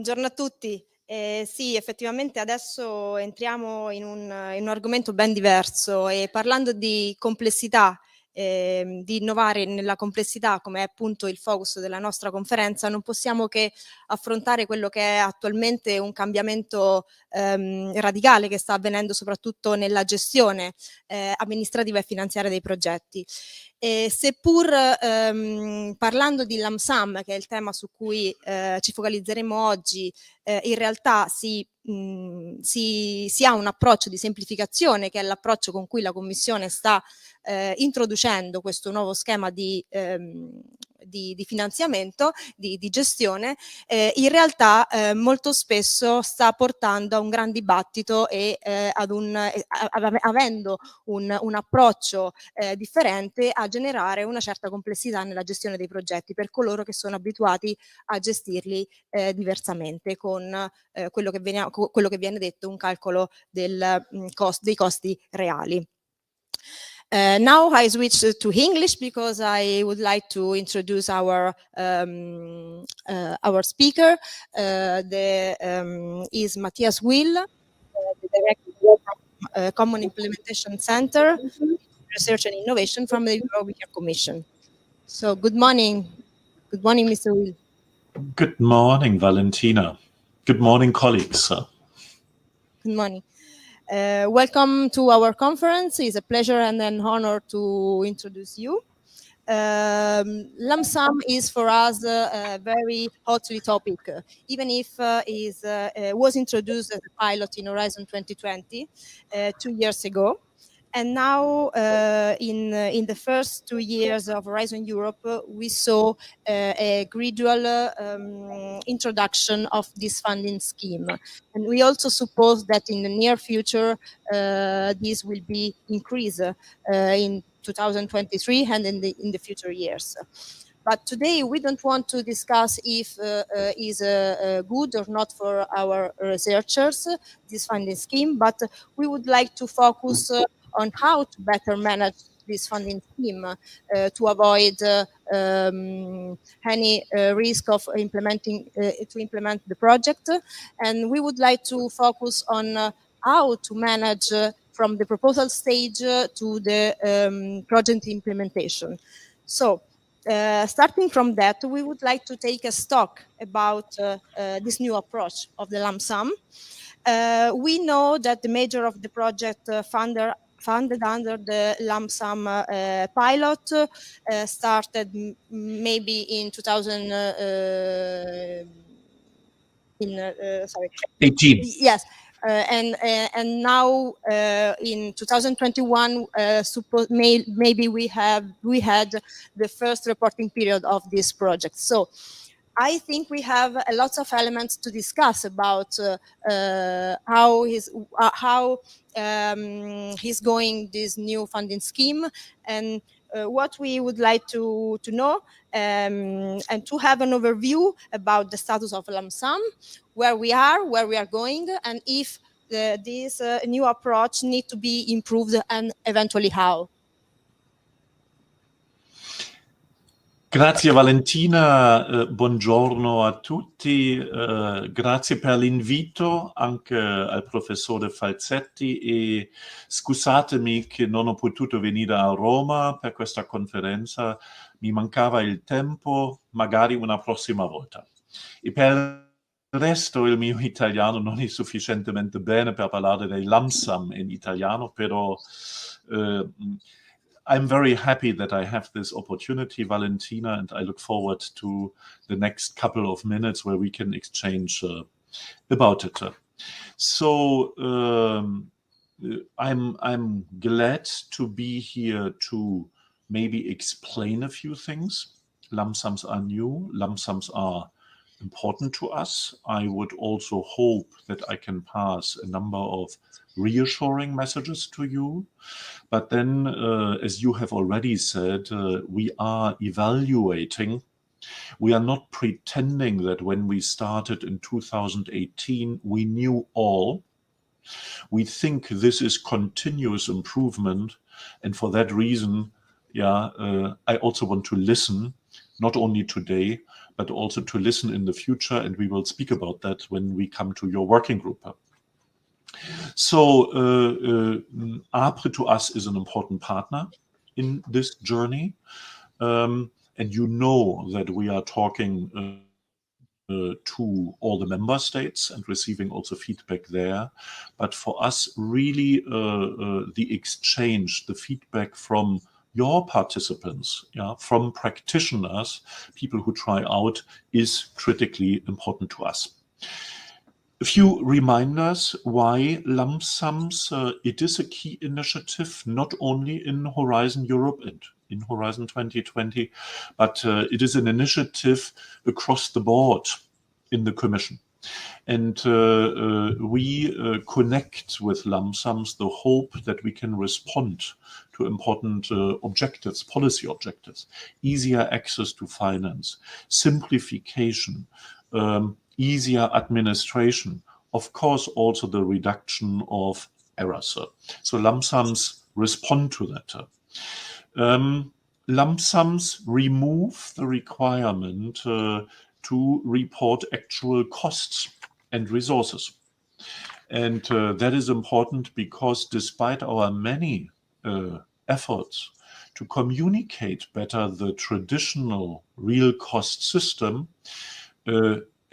Buongiorno a tutti. Sì, effettivamente adesso entriamo in un argomento ben diverso e parlando di complessità, di innovare nella complessità, come è appunto il focus della nostra conferenza, non possiamo che affrontare quello che è attualmente un cambiamento, radicale che sta avvenendo soprattutto nella gestione, amministrativa e finanziaria dei progetti. Seppur, parlando di lump sum, che è il tema su cui, ci focalizzeremo oggi, in realtà si ha un approccio di semplificazione, che è l'approccio con cui la Commissione sta, introducendo questo nuovo schema di finanziamento, di gestione, in realtà, molto spesso sta portando a un gran dibattito e, avendo un approccio, differente, a generare una certa complessità nella gestione dei progetti per coloro che sono abituati a gestirli, diversamente con, quello che viene detto un calcolo dei costi reali. Now I switch to English because I would like to introduce our speaker. Is Matthias Will, the director of Common Implementation Center, Research and Innovation from the European Commission. So good morning, Mr. Will. Good morning, Valentina. Good morning, colleagues. Good morning. Welcome to our conference. It's a pleasure and an honor to introduce you. Lump sum is for us a very hotly topic, even if it was introduced as a pilot in Horizon 2020 2 years ago. And now, in the first 2 years of Horizon Europe, we saw a gradual introduction of this funding scheme. And we also suppose that in the near future, this will be increased in 2023 and in the future years. But today we don't want to discuss if is good or not for our researchers, this funding scheme, but we would like to focus on how to better manage this funding scheme to avoid any risk of implement the project. And we would like to focus on how to manage from the proposal stage to the project implementation. So, starting from that, we would like to take a stock about this new approach of the lump sum. We know that the major of the project funded under the lump sum pilot started maybe in 18. Yes. And now in 2021, maybe we had the first reporting period of this project. So I think we have lots of elements to discuss about how he's going this new funding scheme, and what we would like to know and to have an overview about the status of lump sum, where we are going, and if this new approach need to be improved and eventually how. Grazie Valentina, buongiorno a tutti, grazie per l'invito anche al professore Falzetti e scusatemi che non ho potuto venire a Roma per questa conferenza, mi mancava il tempo, magari una prossima volta. E per il resto il mio italiano non è sufficientemente bene per parlare dei lump sum in italiano, però I'm very happy that I have this opportunity, Valentina, and I look forward to the next couple of minutes where we can exchange about it. So I'm glad to be here to maybe explain a few things. Lump sums are new. Lump sums are important to us. I would also hope that I can pass a number of reassuring messages to you. But then, as you have already said, we are evaluating. We are not pretending that when we started in 2018, we knew all. We think this is continuous improvement. And for that reason, I also want to listen, not only today, but also to listen in the future, and we will speak about that when we come to your working group. So APRE to us is an important partner in this journey, and you know that we are talking to all the member states and receiving also feedback there. But for us, really, the exchange, the feedback from your participants, from practitioners, people who try out, is critically important to us. A few reminders why lump sums. It is a key initiative, not only in Horizon Europe and in Horizon 2020, but it is an initiative across the board in the Commission. And we connect with lump sums the hope that we can respond to important objectives, policy objectives, easier access to finance, simplification, easier administration, of course, also the reduction of errors. So lump sums respond to that. Lump sums remove the requirement to report actual costs and resources. And that is important because despite our many efforts to communicate better the traditional real cost system,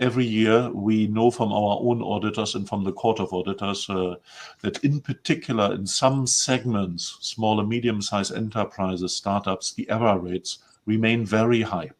every year we know from our own auditors and from the Court of Auditors that in particular in some segments, small and medium-sized enterprises, startups, the error rates remain very high.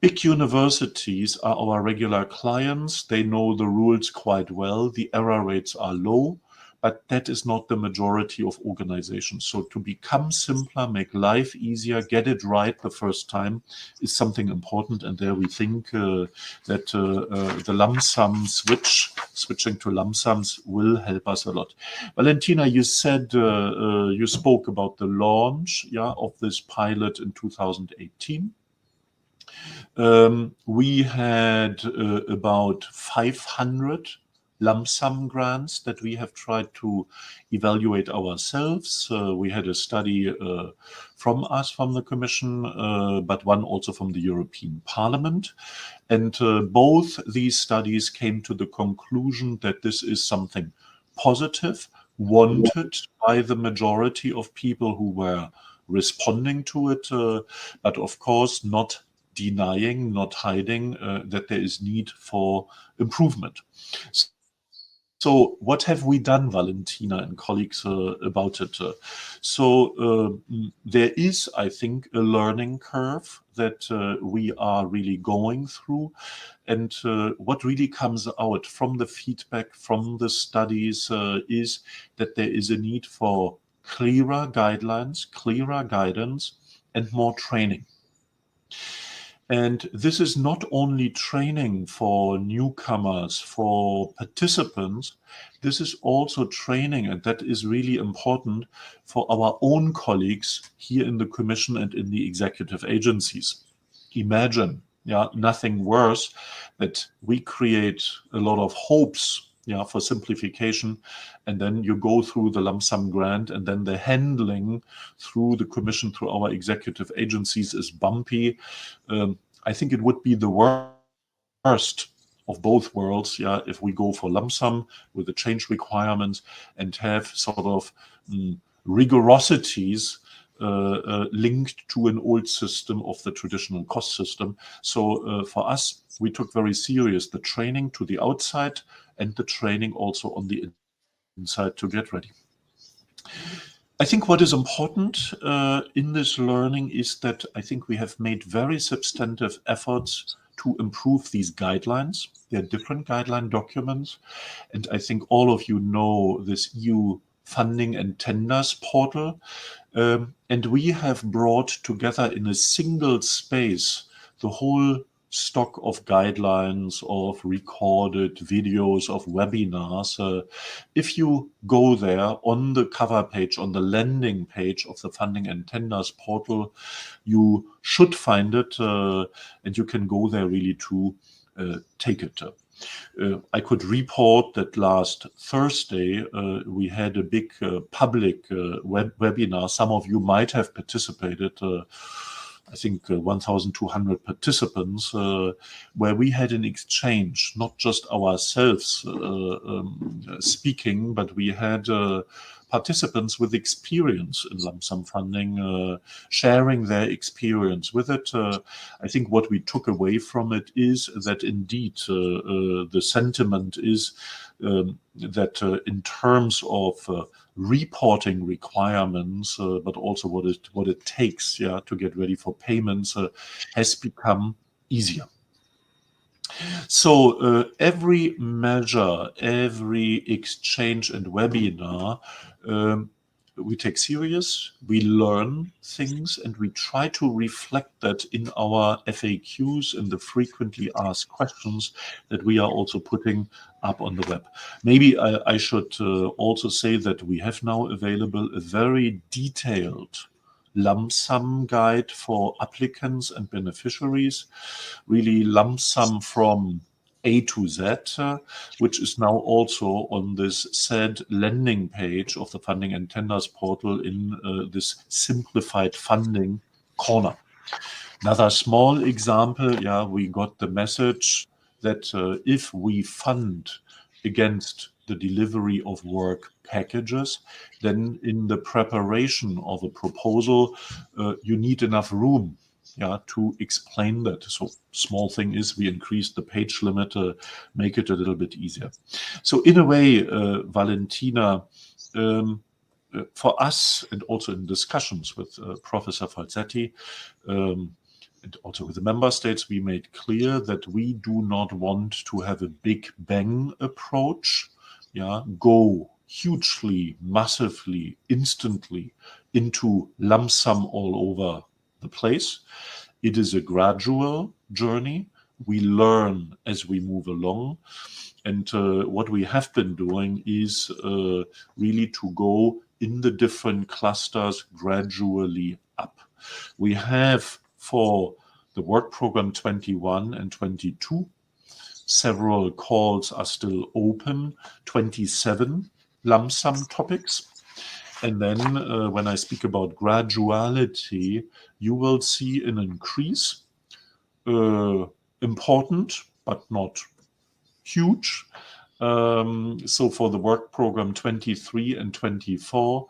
Big universities are our regular clients. They know the rules quite well. The error rates are low, but that is not the majority of organizations. So to become simpler, make life easier, get it right the first time is something important. And there we think that the lump sum switching to lump sums will help us a lot. Valentina, you said, you spoke about the launch of this pilot in 2018. We had about 500 lump sum grants that we have tried to evaluate ourselves. We had a study from the Commission, but one also from the European Parliament. And both these studies came to the conclusion that this is something positive, wanted by the majority of people who were responding to it, but of course not denying, not hiding that there is need for improvement. So what have we done, Valentina and colleagues, about it? So there is, I think, a learning curve that we are really going through. And what really comes out from the feedback, from the studies, is that there is a need for clearer guidelines, clearer guidance, and more training. And this is not only training for newcomers, for participants, this is also training, and that is really important for our own colleagues here in the Commission and in the executive agencies. Imagine, nothing worse, that we create a lot of hopes for simplification, and then you go through the lump sum grant, and then the handling through the Commission, through our executive agencies is bumpy. I think it would be the worst of both worlds, if we go for lump sum with the change requirements and have sort of rigorosities linked to an old system of the traditional cost system. So for us, we took very serious the training to the outside and the training also on the inside to get ready. I think what is important in this learning is that I think we have made very substantive efforts to improve these guidelines. There are different guideline documents, and I think all of you know this EU funding and tenders portal. And we have brought together in a single space the whole stock of guidelines, of recorded videos, of webinars. If you go there on the cover page, on the landing page of the Funding and Tenders portal, you should find it, and you can go there really to take it. I could report that last Thursday we had a big public webinar. Some of you might have participated. I think 1,200 participants, where we had an exchange, not just ourselves speaking, but we had participants with experience in lump sum funding, sharing their experience with it. I think what we took away from it is that indeed the sentiment is that in terms of reporting requirements, but also what it takes, to get ready for payments, has become easier. So every measure, every exchange and webinar, we take serious, we learn things, and we try to reflect that in our FAQs and the frequently asked questions that we are also putting up on the web. Maybe I should also say that we have now available a very detailed lump sum guide for applicants and beneficiaries, really lump sum from A to Z, which is now also on this said landing page of the Funding and Tenders portal in this simplified funding corner. Another small example, we got the message that if we fund against the delivery of work packages, then in the preparation of a proposal, you need enough room to explain that. So small thing is we increased the page limit to make it a little bit easier. So in a way, Valentina, for us, and also in discussions with Professor Falzetti, and also with the member states, we made clear that we do not want to have a big bang approach, go hugely, massively, instantly into lump sum all over the place. It is a gradual journey. We learn as we move along. And what we have been doing is really to go in the different clusters gradually up. We have for the work program 21 and 22, several calls are still open, 27 lump sum topics. And then when I speak about graduality, you will see an increase, important, but not huge. So for the work program 23 and 24,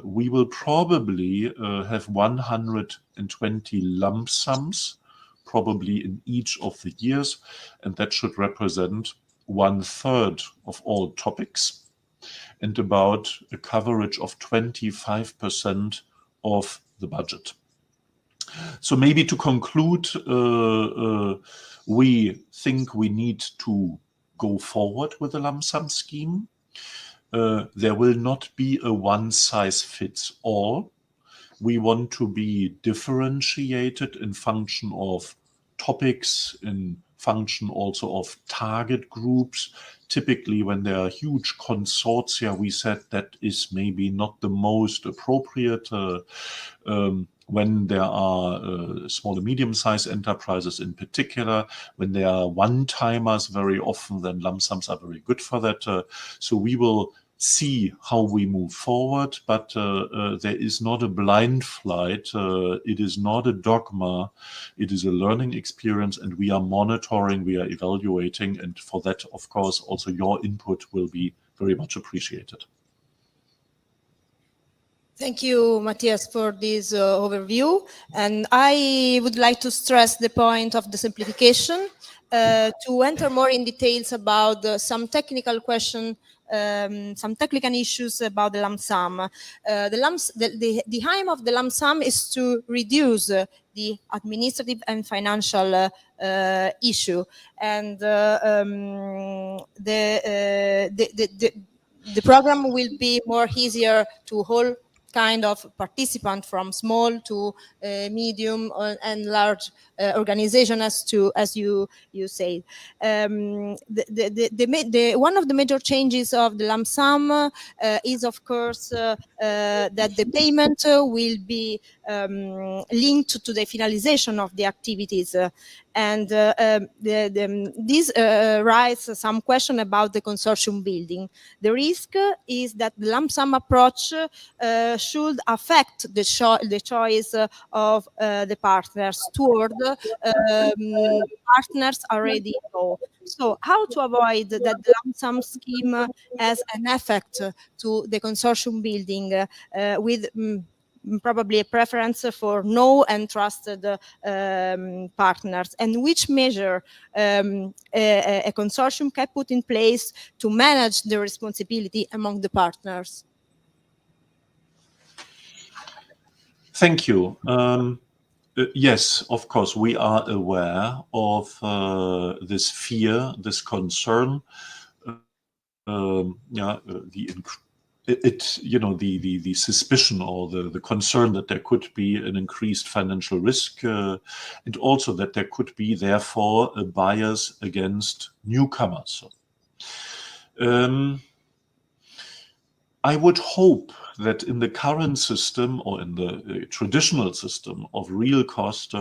we will probably have 120 lump sums, probably in each of the years, and that should represent 1/3 of all topics and about a coverage of 25% of the budget. So maybe to conclude, we think we need to go forward with the lump sum scheme. There will not be a one-size-fits-all. We want to be differentiated in function of topics, in function also of target groups. Typically, when there are huge consortia, we said that is maybe not the most appropriate. When there are small and medium-sized enterprises in particular, when there are one-timers very often, then lump sums are very good for that. So we will see how we move forward, but there is not a blind flight. It is not a dogma. It is a learning experience, and we are monitoring, we are evaluating, and for that, of course, also your input will be very much appreciated. Thank you, Matthias, for this overview. And I would like to stress the point of the simplification, to enter more in details about some technical questions, some technical issues about the lump sum. The aim of the lump sum is to reduce the administrative and financial issue. And the program will be more easier to hold kind of participant from small to medium and large organization, as you say. One of the major changes of the lump sum is, of course, that the payment will be linked to the finalization of the activities. And this raises some question about the consortium building. The risk is that the lump sum approach should affect the choice of the partners toward partners already involved. So how to avoid that the lump sum scheme has an effect to the consortium building with probably a preference for know and trusted partners, and which measure a consortium can put in place to manage the responsibility among the partners? Thank you. Yes, of course, we are aware of this fear, this concern. The suspicion or the concern that there could be an increased financial risk, and also that there could be, therefore, a bias against newcomers. I would hope that in the current system, or in the traditional system of real cost,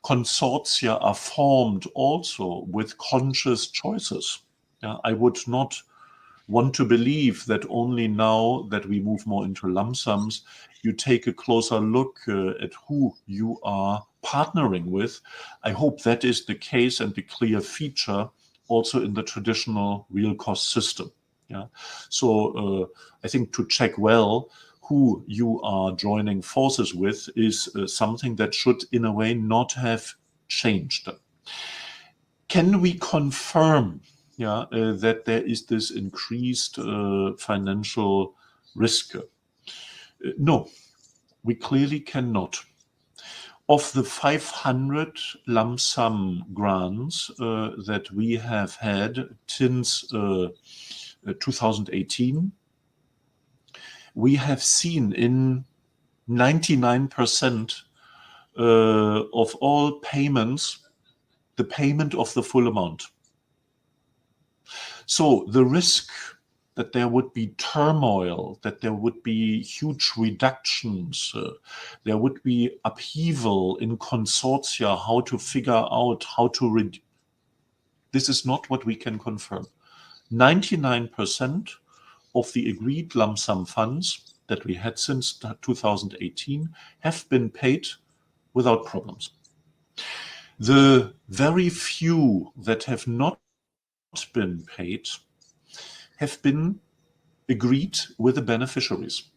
consortia are formed also with conscious choices. I would not want to believe that only now that we move more into lump sums, you take a closer look at who you are partnering with. I hope that is the case and the clear feature also in the traditional real cost system. So I think to check well who you are joining forces with is something that should, in a way, not have changed. Can we confirm that there is this increased financial risk? No, we clearly cannot. Of the 500 lump sum grants that we have had since 2018, we have seen in 99% of all payments the payment of the full amount. So the risk that there would be turmoil, that there would be huge reductions, there would be upheaval in consortia, how to figure out how to reduce. This is not what we can confirm. 99% of the agreed lump sum funds that we had since 2018 have been paid without problems. The very few that have not been paid have been agreed with the beneficiaries.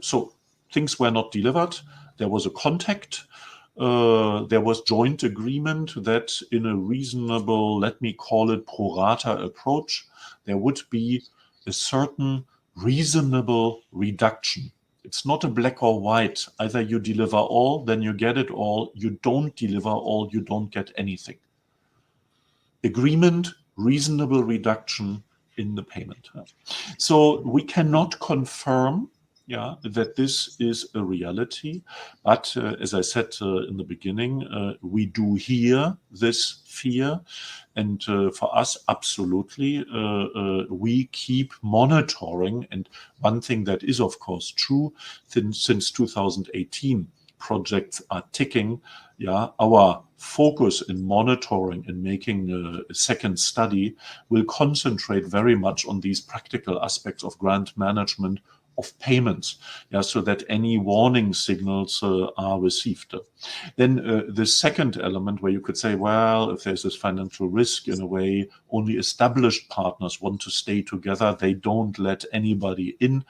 So things were not delivered. There was a contact. There was joint agreement that in a reasonable, let me call it pro rata approach, there would be a certain reasonable reduction. It's not a black or white. Either you deliver all, then you get it all. You don't deliver all, you don't get anything. Agreement, reasonable reduction in the payment. So we cannot confirm that this is a reality. But as I said in the beginning, we do hear this fear. And for us, absolutely, we keep monitoring. And one thing that is, of course, true, since 2018, projects are ticking. Our focus in monitoring and making a second study will concentrate very much on these practical aspects of grant management, of payments, so that any warning signals are received. Then the second element where you could say, well, if there's this financial risk, in a way, only established partners want to stay together. They don't let anybody in.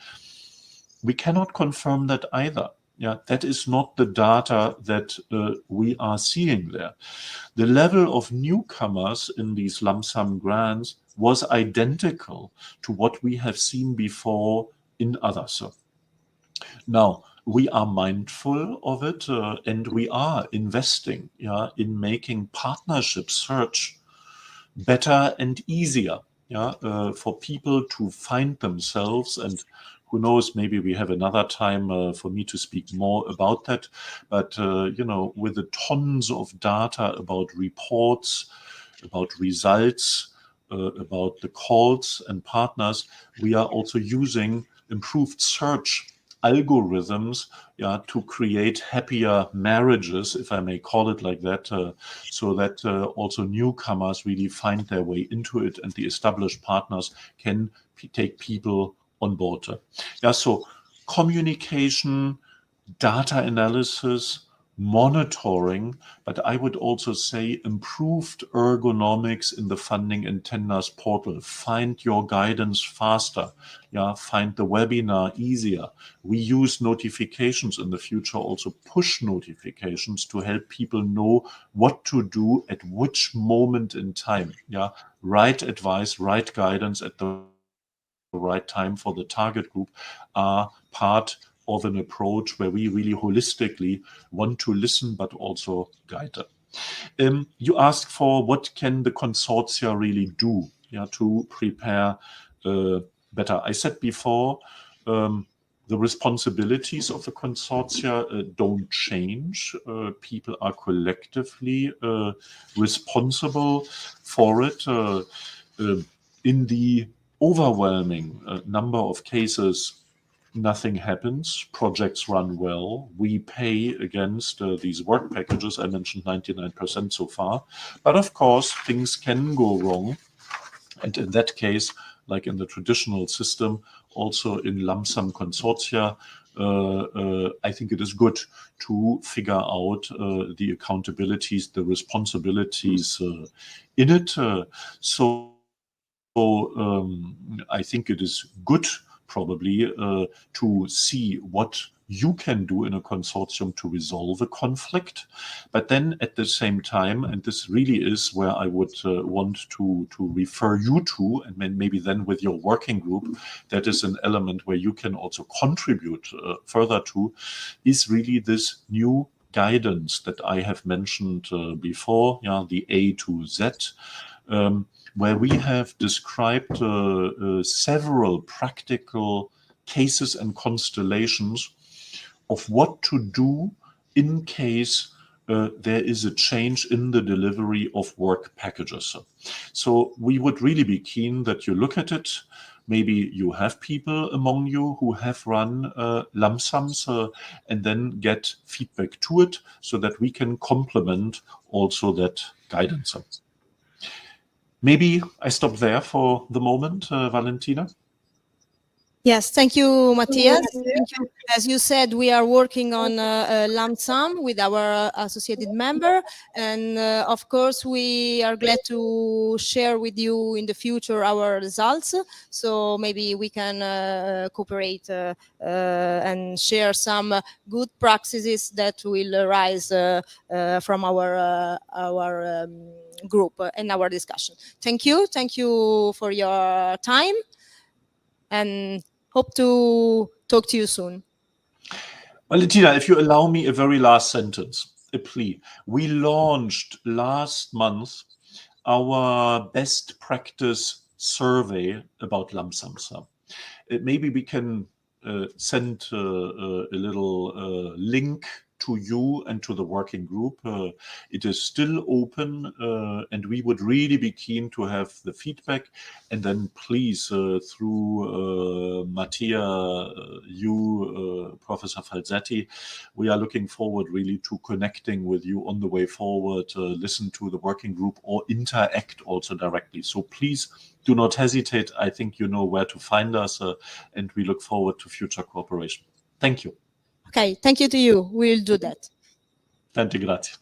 We cannot confirm that either. That is not the data that we are seeing there. The level of newcomers in these lump sum grants was identical to what we have seen before in others. Now, we are mindful of it, and we are investing in making partnership search better and easier for people to find themselves. And who knows, maybe we have another time for me to speak more about that. But, with the tons of data about reports, about results, about the calls and partners, we are also using improved search algorithms, to create happier marriages, if I may call it like that, so that also newcomers really find their way into it, and the established partners can take people on board. So communication, data analysis, monitoring, but I would also say improved ergonomics in the funding and tenders portal. Find your guidance faster. Find the webinar easier. We use notifications in the future, also push notifications, to help people know what to do at which moment in time. Right advice, right guidance at the right time for the target group are part of an approach where we really holistically want to listen but also guide them. You asked for what can the consortia really do to prepare better. I said before, the responsibilities of the consortia don't change. People are collectively responsible for it. In the overwhelming number of cases, nothing happens. Projects run well. We pay against these work packages. I mentioned 99% so far. But of course, things can go wrong. And in that case, like in the traditional system, also in lump sum consortia, I think it is good to figure out the accountabilities, the responsibilities in it. So I think it is good probably to see what you can do in a consortium to resolve a conflict. But then at the same time, and this really is where I would want to refer you to, and maybe then with your working group, that is an element where you can also contribute further to, is really this new guidance that I have mentioned before, the A to Z, where we have described several practical cases and constellations of what to do in case there is a change in the delivery of work packages. So we would really be keen that you look at it. Maybe you have people among you who have run lump sums and then get feedback to it so that we can complement also that guidance. Maybe I stop there for the moment, Valentina. Yes, thank you, Matthias. Thank you. As you said, we are working on a lump sum with our associated member. And of course, we are glad to share with you in the future our results. So maybe we can cooperate and share some good practices that will arise from our group and our discussion. Thank you. Thank you for your time. And hope to talk to you soon. Valentina, if you allow me a very last sentence, a plea. We launched last month our best practice survey about lump sums. Maybe we can send a little link to you and to the working group. It is still open, and we would really be keen to have the feedback. And then please, through Mattia, you, Professor Falzetti, we are looking forward really to connecting with you on the way forward, listen to the working group or interact also directly. So please do not hesitate. I think you know where to find us, and we look forward to future cooperation. Thank you. Okay, thank you to you. We'll do that. Tanti grazie.